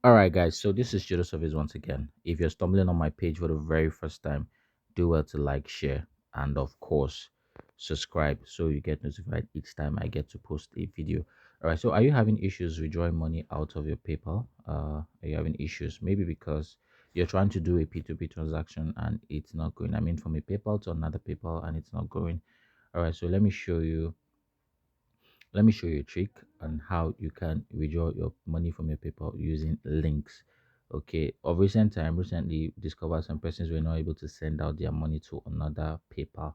All right, guys. So this is Judo Service once again. If you're stumbling on my page for the very first time, do well to like, share, and of course, subscribe so you get notified each time I get to post a video. All right. So are you having issues withdrawing money out of your PayPal? Are you having issues? Maybe because you're trying to do a P2P transaction and it's not going. I mean, from a PayPal to another PayPal and it's not going. All right. So let me show you a trick on how you can withdraw your money from your PayPal using links. Okay, of recently discovered some persons were not able to send out their money to another PayPal.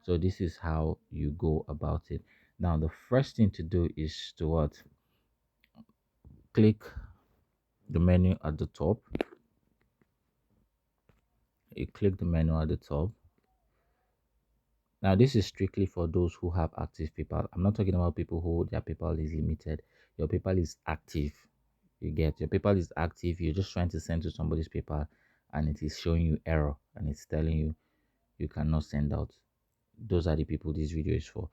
So this is how you go about it. Now, the first thing to do is to what? Click the menu at the top. You click the menu at the top. Now, this is strictly for those who have active PayPal. I'm not talking about people who their PayPal is limited. Your PayPal is active. You get your PayPal is active. You're just trying to send to somebody's PayPal and it is showing you error and it's telling you you cannot send out. Those are the people this video is for.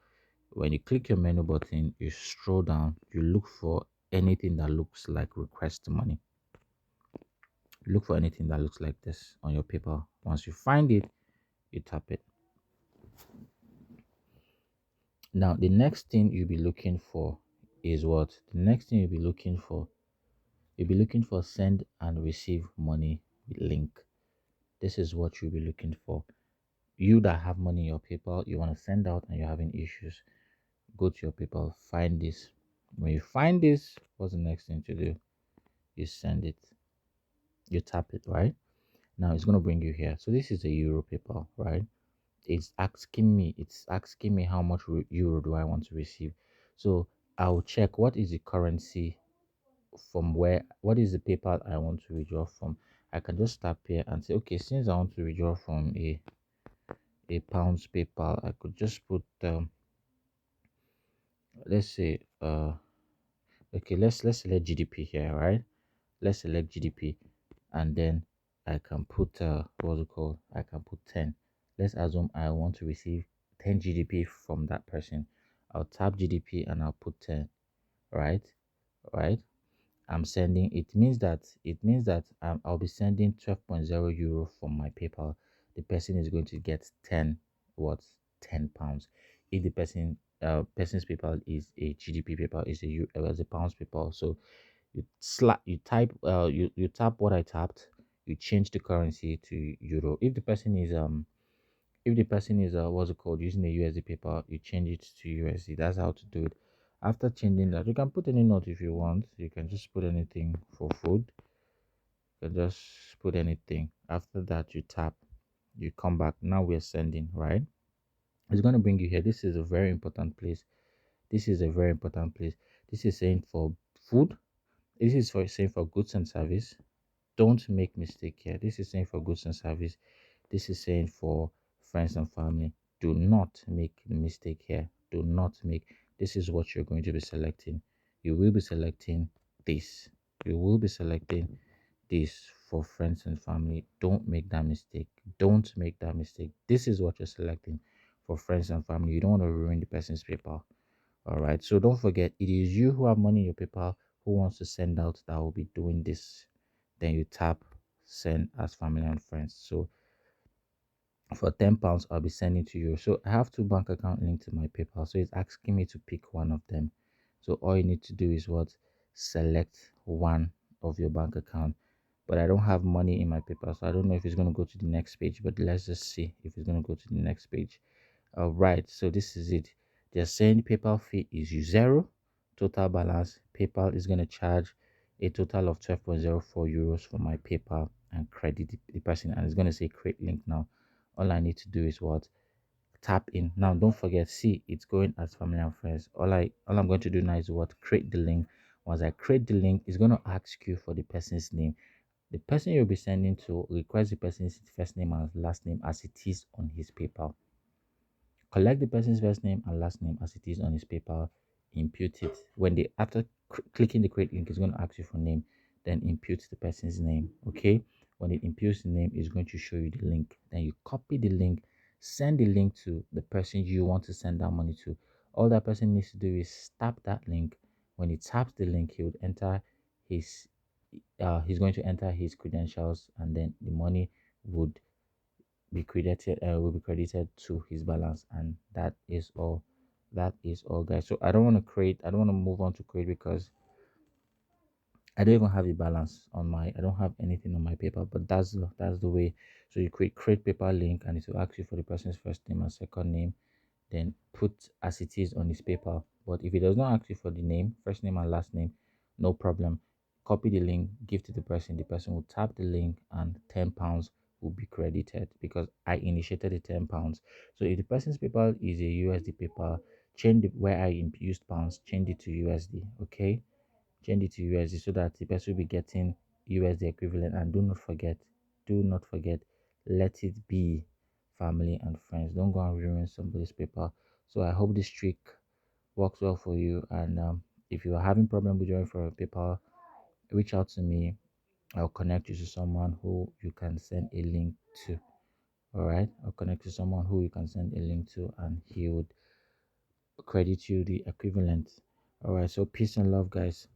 When you click your menu button, you scroll down, you look for anything that looks like request money. Look for anything that looks like this on your PayPal. Once you find it, you tap it. Now, the next thing you'll be looking for is what? The next thing you'll be looking for send and receive money link. This is what you'll be looking for. You that have money in your PayPal, you want to send out and you're having issues, go to your PayPal, find this. When you find this, what's the next thing to do? You send it, you tap it, right? Now it's going to bring you here. So this is a Euro PayPal, right? It's asking me how much euro do I want to receive. So I'll check what is the currency from where, what is the PayPal I want to withdraw from. I can just tap here and say, okay, since I want to withdraw from a pounds PayPal, I could just put let's say okay, let's select GDP here, right? Let's select GDP and then I can put what's it called? I can put 10. Let's assume I want to receive 10 GDP from that person. I'll tap GDP and I'll put 10, right? Right? I'm sending, it means that I'll be sending 12.0 euro from my PayPal. The person is going to get 10 what? 10 pounds. If the person's PayPal is a GDP PayPal, is a pounds PayPal. So you tap what I tapped, you change the currency to euro. If the person is what's it called, using a USD paper, you change it to USD. That's how to do it. After changing that, you can put any note if you want. You can just put anything for food. You can just put anything. After that, you tap, you come back. Now we're sending, right? It's going to bring you here. This is a very important place. This is a very important place. This is saying for food. This is for saying for goods and service. Don't make mistake here. This is saying for goods and service. This is saying for friends and family. Do not make the mistake here. Do not make. This is what you're going to be selecting. You will be selecting this. You will be selecting this for friends and family. Don't make that mistake. Don't make that mistake. This is what you're selecting for friends and family. You don't want to ruin the person's PayPal. All right. So don't forget, it is you who have money in your PayPal who wants to send out that will be doing this. Then you tap send as family and friends. So for 10 pounds, I'll be sending to you. So I have two bank account linked to my PayPal. So it's asking me to pick one of them. So all you need to do is what? Select one of your bank account. But I don't have money in my PayPal, so I don't know if it's going to go to the next page. But let's just see if it's going to go to the next page. All right, so this is it. They're saying PayPal fee is zero. Total balance, PayPal is going to charge a total of 12.04 euros for my PayPal and credit the person, and it's going to say create link now. All I need to do is what? Tap in. Now don't forget, see, it's going as family and friends. All I'm going to do now is what? Create the link. Once I create the link, it's going to ask you for the person's name. The person you'll be sending to, request the person's first name and last name as it is on his PayPal. Collect the person's first name and last name as it is on his PayPal. Impute it. When they after clicking the create link, it's going to ask you for name. Then impute the person's name. Okay. When it imputes the name, it's going to show you the link. Then you copy the link, send the link to the person you want to send that money to. All that person needs to do is tap that link. When he taps the link, he would enter his he's going to enter his credentials, and then the money would be credited to his balance, and that is all. That is all, guys. So I don't want to move on to create, because I don't even have a balance on my. I don't have anything on my paper, but that's the way. So you create paper link, and it will ask you for the person's first name and second name, then put as it is on his paper. But if it does not ask you for the name, first name and last name, no problem. Copy the link, give to the person. The person will tap the link, and £10 will be credited, because I initiated the £10. So if the person's paper is a USD paper, change where I used pounds, change it to USD. Okay, change it to USD, so that the person will be getting USD equivalent. And do not forget, let it be family and friends. Don't go and ruin somebody's paper. So I hope this trick works well for you. And if you are having problem with your for a paper, reach out to me. I'll connect you to someone who you can send a link to. All right, I'll connect to someone who you can send a link to, and he would credit you the equivalent. All right, so peace and love, guys.